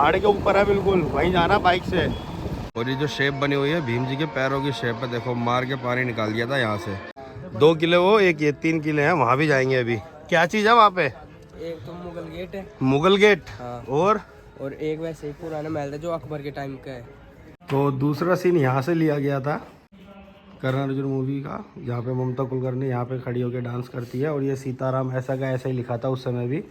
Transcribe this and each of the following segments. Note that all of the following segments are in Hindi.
पहाड़ के ऊपर है बिल्कुल, वहीं जाना बाइक से। और ये जो शेप बनी हुई है भीम जी के पैरों की शेप है, देखो मार के पानी निकाल दिया था यहाँ से। 2 किले वो, एक ये 3 किले हैं, वहाँ भी जाएंगे अभी। क्या चीज़ है वहाँ पे? एक तो मुगल गेट है। मुगल गेट? हाँ। और एक वैसे ही पुराना महल है जो अकबर के टाइम का है। तो दूसरा सीन यहाँ से लिया गया था करण अर्जुन मूवी का, जहाँ पे ममता कुलकर्णी यहाँ पे खड़ी होकर डांस करती है, और ये सीताराम ऐसा का ऐसा ही लिखा था उस समय भी।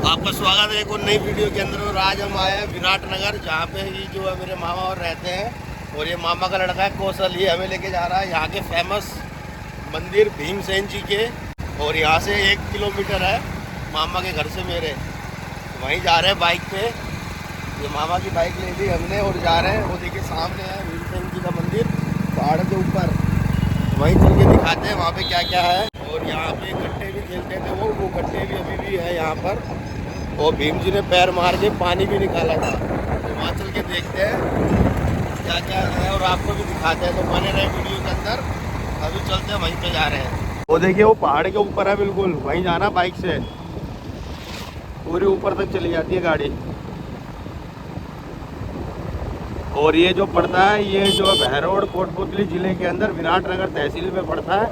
आपका स्वागत है एक और नई वीडियो के अंदर। और आज हम आए हैं विराटनगर, जहाँ पे ही जो है मेरे मामा और रहते हैं, और ये मामा का लड़का है कौशल, ये हमें लेके जा रहा है यहाँ के फेमस मंदिर भीमसेन जी के। और यहाँ से 1 किलोमीटर है मामा के घर से मेरे, वहीं जा रहे हैं बाइक पे। ये मामा की बाइक ले ली हमने और जा रहे हैं। वो देखिए सामने है भीमसेन जी का मंदिर पहाड़ के ऊपर, वहीं चल के दिखाते हैं वहाँ पे क्या क्या है। और यहाँ पे गट्टे भी खेलते थे वो गट्टे भी अभी भी है यहाँ पर। और भीम जी ने पैर मार के पानी भी निकाला था, तो वहाँ चल के देखते हैं क्या क्या है और आपको भी दिखाते हैं। तो बने रहे वीडियो के अंदर, अभी चलते हैं वहीं पे जा रहे हैं। वो देखिए वो पहाड़ के ऊपर है बिल्कुल, वहीं जाना बाइक से, पूरी ऊपर तक चली जाती है गाड़ी। और ये जो पड़ता है, ये जो बहरोड कोटपुतली जिले के अंदर विराटनगर तहसील में पड़ता है।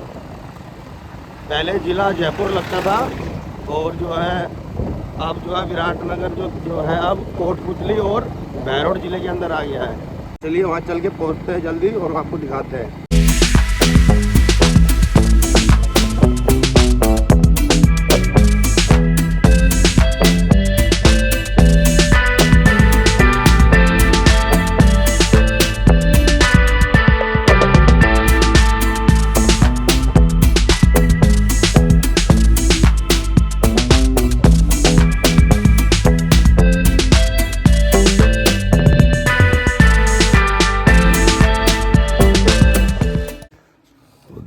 पहले जिला जयपुर लगता था, और जो है अब जो है विराटनगर जो है अब कोटपुतली और बहरोड जिले के अंदर आ गया है। चलिए वहाँ चल के पहुँचते हैं जल्दी और आपको दिखाते हैं।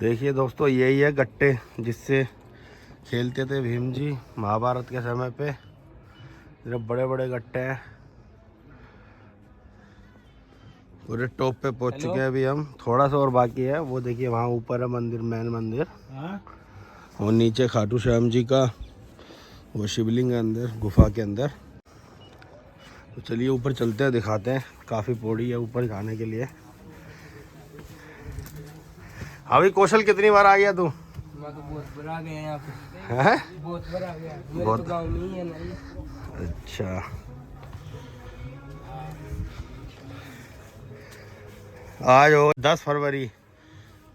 देखिए दोस्तों, यही है गट्टे जिससे खेलते थे भीम जी महाभारत के समय पे। जब बड़े बड़े गट्टे हैं, पूरे टॉप पे पहुंच चुके हैं अभी हम। थोड़ा सा और बाकी है। वो देखिए वहाँ ऊपर है मंदिर, मेन मंदिर, और नीचे खाटू श्याम जी का वो शिवलिंग है अंदर गुफा के अंदर। तो चलिए ऊपर चलते हैं, दिखाते हैं। काफ़ी पौड़ी है ऊपर जाने के लिए। अभी कौशल कितनी बार आ गया तू? मैं तो बहुत बार आ गया यहाँ पे। है? बहुत बार आ गया। मेरे बहुत तो गाँव में ही है ना। अच्छा, आज हो 10 फरवरी,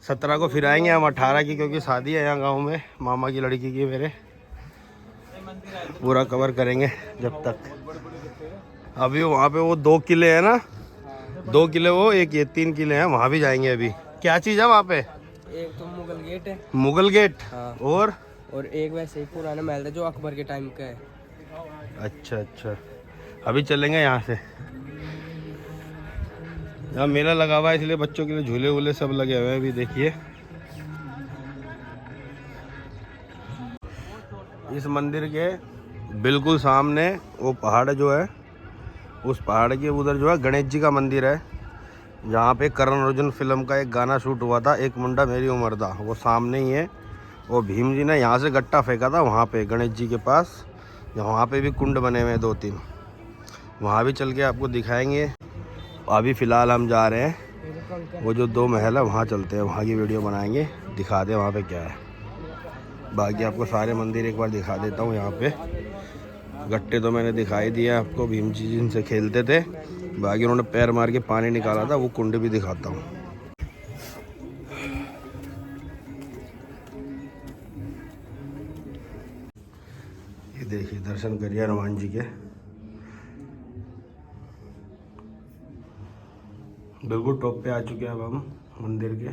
17 को फिर आएंगे हम, 18 की क्योंकि शादी है यहाँ गांव में मामा की लड़की की मेरे। पूरा कवर करेंगे जब तक। अभी वहाँ पे वो 2 किले हैं ना, 2 किले वो, एक ये 3 किले हैं, वहाँ भी जाएंगे अभी। क्या चीज़ है वहाँ पे? एक तो मुगल गेट है। मुगल गेट? हाँ। और एक वैसे ही पुराना महल है जो अकबर के टाइम का है। अच्छा अच्छा, अभी चलेंगे यहाँ से। यहाँ मेला लगा हुआ है इसलिए बच्चों के लिए झूले वूले सब लगे हुए हैं। अभी देखिए इस मंदिर के बिल्कुल सामने वो पहाड़ जो है, उस पहाड़ के उधर जो है गणेश जी का मंदिर है, जहाँ पे करण अर्जुन फिल्म का एक गाना शूट हुआ था, एक मुंडा मेरी उम्र दा, वो सामने ही है। वो भीम जी ने यहाँ से गट्टा फेंका था वहाँ पे गणेश जी के पास। वहाँ पे भी कुंड बने हुए हैं 2-3, वहाँ भी चल के आपको दिखाएंगे। अभी फ़िलहाल हम जा रहे हैं वो जो 2 महल है वहाँ चलते हैं, वहाँ की वीडियो बनाएंगे, दिखाते हैं वहाँ पे क्या है। बाकी आपको सारे मंदिर एक बार दिखा देता हूँ। यहाँ पे गट्टे तो मैंने दिखाई दिया आपको, भीम जी जिनसे खेलते थे। बाकी उन्होंने पैर मार के पानी निकाला था, वो कुंड भी दिखाता हूँ। ये देखिए दर्शन करिए हनुमान जी के, बिल्कुल टॉप पे आ चुके हैं अब हम मंदिर के।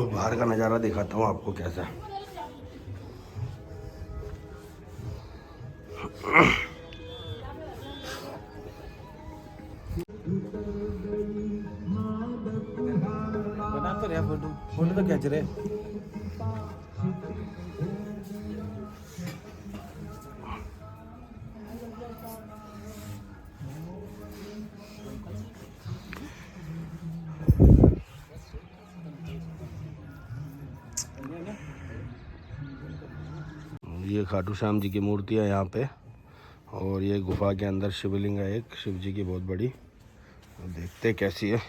बाहर का नज़ारा दिखाता हूँ आपको कैसा। बना तो रहा फोटो, फोटो तो खींच रहे। ये खाटू श्याम जी की मूर्ति है यहाँ पे, और ये गुफा के अंदर शिवलिंग है एक, शिव जी की बहुत बड़ी। देखते हैं कैसी है।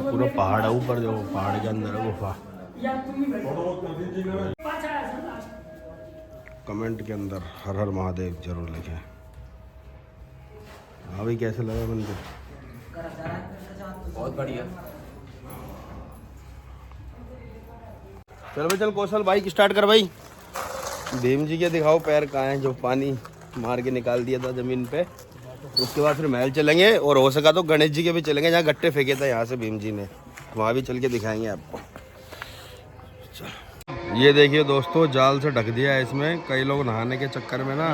पूरा पहाड़ है ऊपर, जो पहाड़ के अंदर है गुफा। कमेंट के अंदर हर हर महादेव जरूर लिखें। हाँ भाई, कैसे लगा मंदिर? बहुत बढ़िया। चलो भाई, चल कौशल बाइक स्टार्ट कर भाई। भीम जी के दिखाओ पैर कहाँ हैं, जो पानी मार के निकाल दिया था जमीन पे। उसके बाद फिर महल चलेंगे, और हो सका तो गणेश जी के भी चलेंगे, जहाँ गट्टे फेंके थे यहाँ से भीम जी ने, वहाँ भी चल के दिखाएंगे आपको। ये देखिए दोस्तों, जाल से ढक दिया है इसमें। कई लोग नहाने के चक्कर में ना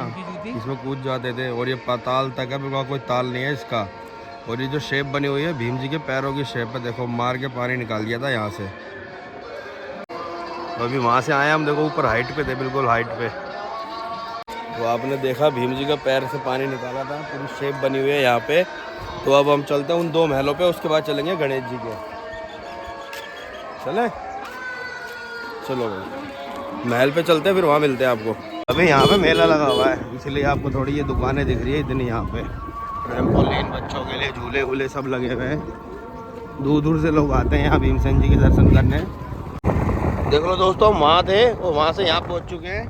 इसमें कूद जाते थे, और ये पाताल तक है, बिल्कुल कोई ताल नहीं है इसका। और ये जो शेप बनी हुई है भीम जी के पैरों की शेप है, देखो मार के पानी निकाल दिया था यहाँ से। तो अभी वहाँ से आए हम, देखो ऊपर हाइट पे थे, बिल्कुल हाइट पे। तो आपने देखा भीम जी का पैर से पानी निकाला था, पूरी शेप बनी हुई है यहाँ पे। तो अब हम चलते हैं उन 2 महलों पे, उसके बाद चलेंगे गणेश जी के। चले चलो भाई, महल पे चलते हैं, फिर वहाँ मिलते हैं आपको। अभी यहाँ पे मेला लगा हुआ है, इसलिए आपको थोड़ी ये दुकानें दिख रही है इतनी। यहाँ पे ट्रैम्पोलिन बच्चों के लिए, झूले वूले सब लगे हुए हैं। दूर दूर से लोग आते हैं यहाँ भीमसेन जी के दर्शन करने। देख लो दोस्तों, वहाँ थे और वहाँ से यहाँ पहुँच चुके हैं,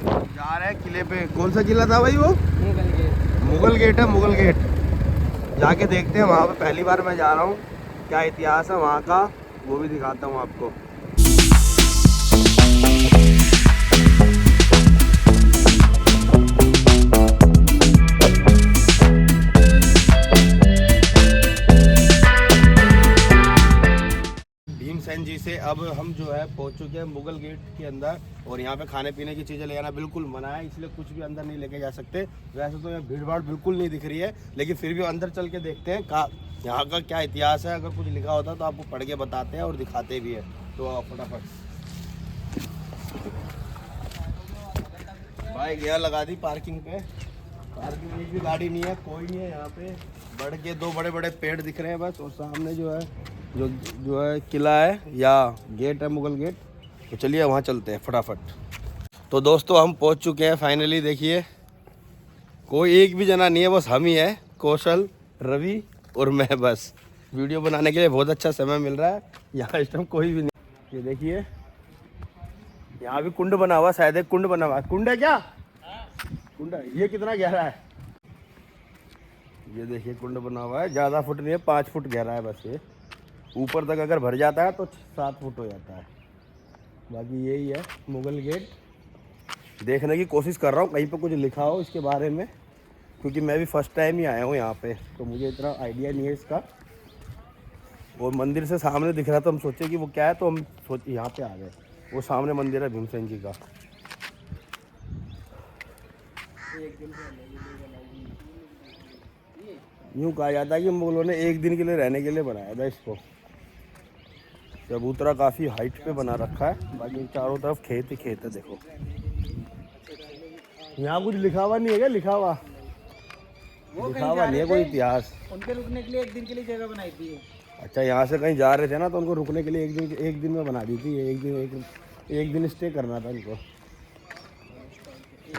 जा रहे हैं किले पे। कौन सा किला था भाई वो? मुगल गेट। मुगल गेट है, मुगल गेट। जाके देखते हैं वहाँ पे, पहली बार मैं जा रहा हूँ, क्या इतिहास है वहाँ का वो भी दिखाता हूँ आपको। भीमसेन जी से अब हम जो है पहुंच चुके हैं मुगल गेट के अंदर, और यहाँ पे खाने पीने की चीज़ें ले जाना बिल्कुल मना है, इसलिए कुछ भी अंदर नहीं लेके जा सकते। वैसे तो यहाँ भीड़ भाड़ बिल्कुल नहीं दिख रही है, लेकिन फिर भी अंदर चल के देखते हैं यहाँ का क्या इतिहास है। अगर कुछ लिखा होता तो आपको पढ़ के बताते हैं और दिखाते भी है। तो आओ फटाफट। बाइक यहाँ लगा दी पार्किंग पे, पार्किंग में भी गाड़ी नहीं है, कोई नहीं है यहाँ पे। बढ़ के 2 बड़े बड़े पेड़ दिख रहे हैं बस, और सामने जो है जो है किला है या गेट है, मुगल गेट। तो चलिए वहाँ चलते हैं फटाफट। तो दोस्तों हम पहुँच चुके हैं फाइनली। देखिए कोई एक भी जना नहीं है, बस हम ही है, कौशल, रवि और मैं। बस वीडियो बनाने के लिए बहुत अच्छा समय मिल रहा है। यहाँ इस टाइम कोई भी नहीं। ये देखिए यहाँ भी कुंड बना हुआ, शायद एक कुंड बना हुआ। कुंड है क्या? कुंड है। ये कितना गहरा है? ये देखिए कुंड बना हुआ है, ज़्यादा फुट नहीं है, 5 फुट गहरा है बस। ये ऊपर तक अगर भर जाता है तो 7 फुट हो जाता है। बाकी यही है मुगल गेट। देखने की कोशिश कर रहा हूँ कहीं पे कुछ लिखा हो इसके बारे में, क्योंकि मैं भी फर्स्ट टाइम ही आया हूँ यहाँ पे, तो मुझे इतना आइडिया नहीं है इसका। वो मंदिर से सामने दिख रहा, तो हम सोचे कि वो क्या है, तो हम सोचे यहाँ पे आ गए। वो सामने मंदिर है भीमसेन जी का। यूँ कहा जाता है कि मुगलों ने 1 दिन के लिए रहने के लिए बनाया था इसको। चबूतरा काफ़ी हाइट पे बना रखा है, बाकी चारों तरफ खेत ही खेत है। देखो यहाँ कुछ लिखा हुआ नहीं है क्या? लिखा हुआ नहीं है कोई इतिहास। उनके रुकने के लिए 1 दिन के लिए जगह बनाई थी। अच्छा, यहाँ से कहीं जा रहे थे ना, तो उनको रुकने के लिए 1 दिन में बना दी थी। एक दिन स्टे करना था इनको।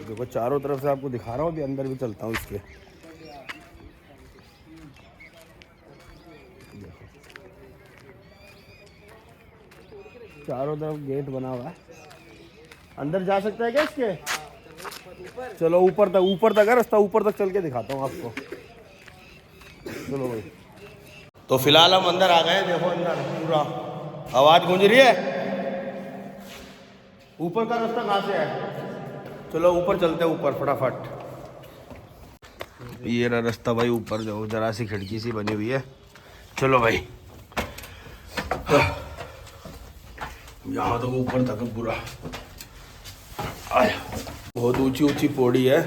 देखो चारों तरफ से आपको दिखा रहा हूँ, अभी अंदर भी चलता हूँ इसके। चारों तरफ गेट बना हुआ है, अंदर जा सकता है क्या इसके? चलो ऊपर तक है रास्ता, ऊपर तक चल के दिखाता हूँ आपको। चलो भाई। तो फिलहाल हम अंदर आ गए। देखो अंदर पूरा आवाज गूंज रही है। ऊपर का रास्ता कहाँ से है? चलो ऊपर चलते हैं, ऊपर फटाफट। ये रहा रास्ता भाई ऊपर, जो जरा सी खिड़की सी बनी हुई है। चलो भाई, यहाँ तो ऊपर तक पूरा आया। बहुत ऊंची ऊंची पौड़ी है,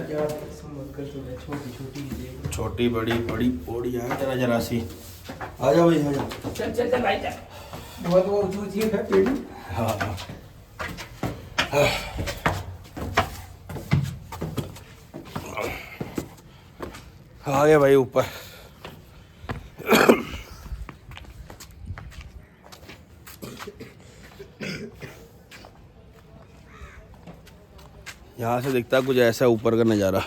छोटी बड़ी पौड़ी है, जरा सी। आ जाओ भाई, आ जाओ। चल चल चल भाई चल। बहुत वो ऊंची है पेड़। हाँ आ गया भाई ऊपर। यहाँ से दिखता कुछ ऐसा ऊपर का नज़ारा।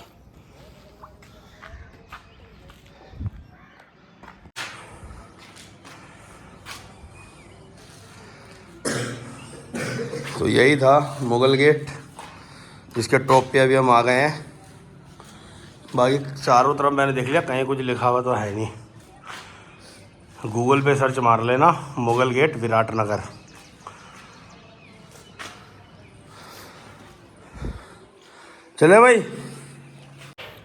तो यही था मुगल गेट, जिसके टॉप पे अभी हम आ गए हैं। बाकी चारों तरफ मैंने देख लिया, कहीं कुछ लिखा हुआ तो है नहीं। गूगल पे सर्च मार लेना मुगल गेट विराटनगर। चले भाई,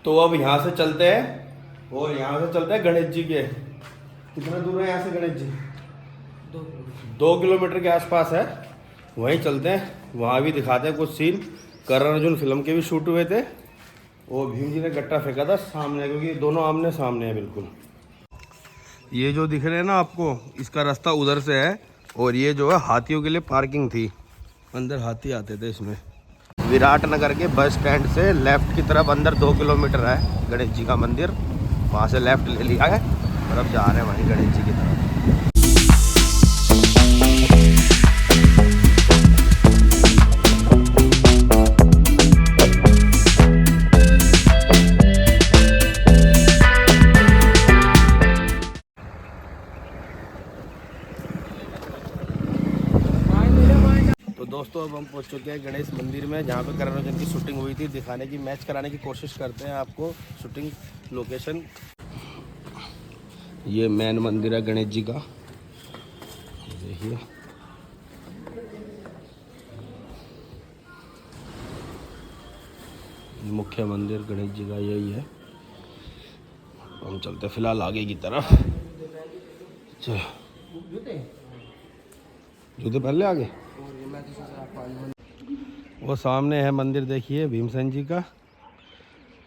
तो अब यहाँ से चलते हैं और यहाँ से चलते हैं गणेश जी के। कितना दूर है यहाँ से गणेश जी? 2 किलोमीटर के आसपास है। वहीं चलते हैं, वहाँ भी दिखाते हैं कुछ सीन। करण अर्जुन फिल्म के भी शूट हुए थे और भीम जी ने गट्टा फेंका था सामने, क्योंकि दोनों आमने सामने हैं बिल्कुल। ये जो दिख रहे हैं ना आपको, इसका रास्ता उधर से है और ये जो है हाथियों के लिए पार्किंग थी, अंदर हाथी आते थे इसमें। विराटनगर के बस स्टैंड से लेफ्ट की तरफ अंदर 2 किलोमीटर है गणेश जी का मंदिर। वहाँ से लेफ्ट ले लिया है और अब जा रहे हैं वहीं गणेश जी की तरफ। दोस्तों अब हम पहुंच चुके हैं गणेश मंदिर में, जहां पे करण अर्जुन की शूटिंग हुई थी। दिखाने की, मैच कराने की कोशिश करते हैं आपको शूटिंग लोकेशन। ये मेन मंदिर है गणेश जी का, देखिए। मुख्य मंदिर गणेश जी का यही है। हम चलते फिलहाल आगे की तरफ। जूते पहले आगे। वो सामने है मंदिर, देखिए भीमसेन जी का।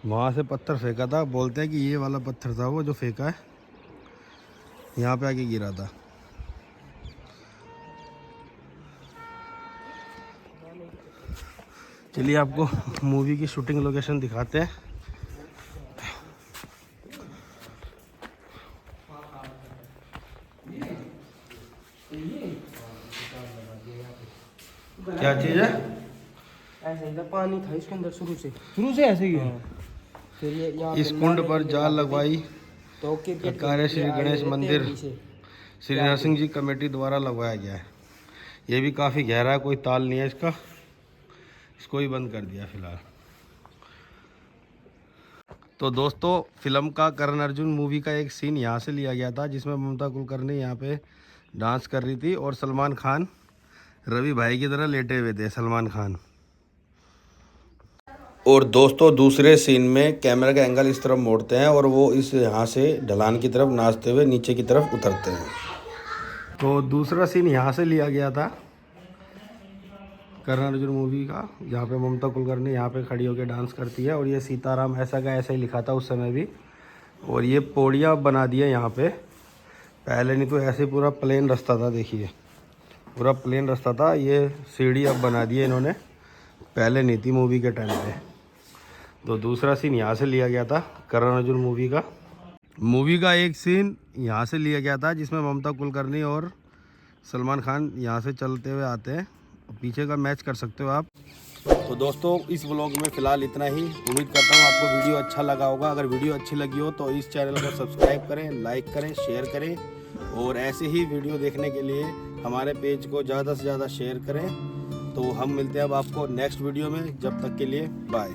वहाँ से पत्थर फेंका था, बोलते हैं कि ये वाला पत्थर था वो जो फेंका है, यहाँ पे आके गिरा था। चलिए आपको मूवी की शूटिंग लोकेशन दिखाते हैं। क्या चीज़ है? ऐसे ही था, पानी था इसके अंदर शुरू से ऐसे ही है। फिर ये यहाँ इस कुंड पर जाल लगवाई तो कार्य श्री गणेश मंदिर श्री नरसिंह जी कमेटी द्वारा लगवाया गया है। ये भी काफ़ी गहरा है, कोई ताल नहीं है इसका, इसको ही बंद कर दिया फिलहाल। तो दोस्तों फिल्म का करण अर्जुन मूवी का एक सीन यहाँ से लिया गया था, जिसमें ममता कुलकर्णी यहाँ पे डांस कर रही थी और सलमान खान रवि भाई की तरह लेटे हुए थे, सलमान खान। और दोस्तों दूसरे सीन में कैमरा का एंगल इस तरफ मोड़ते हैं और वो इस यहाँ से ढलान की तरफ नाचते हुए नीचे की तरफ उतरते हैं। तो दूसरा सीन यहाँ से लिया गया था करण अर्जुन मूवी का, जहाँ पे ममता कुलकर्णी यहाँ पे खड़ी होकर डांस करती है और ये सीताराम ऐसा का ऐसा ही लिखा था उस समय भी। और ये पौड़ियाँ बना दी है यहाँ पे, पहले नहीं तो ऐसे पूरा प्लेन रास्ता था, देखिए पूरा प्लेन रास्ता था। ये सीढ़ी अब बना दी है इन्होंने, पहले नहीं थी मूवी के टाइम पे। तो दूसरा सीन यहाँ से लिया गया था करण अर्जुन मूवी का। मूवी का एक सीन यहाँ से लिया गया था, जिसमें ममता कुलकर्णी और सलमान खान यहाँ से चलते हुए आते हैं। पीछे का मैच कर सकते हो आप। तो दोस्तों इस व्लॉग में फ़िलहाल इतना ही। उम्मीद करता हूँ आपको वीडियो अच्छा लगा होगा। अगर वीडियो अच्छी लगी हो तो इस चैनल को सब्सक्राइब करें, लाइक करें, शेयर करें और ऐसे ही वीडियो देखने के लिए हमारे पेज को ज़्यादा से ज़्यादा शेयर करें। तो हम मिलते हैं अब आपको नेक्स्ट वीडियो में, जब तक के लिए बाय।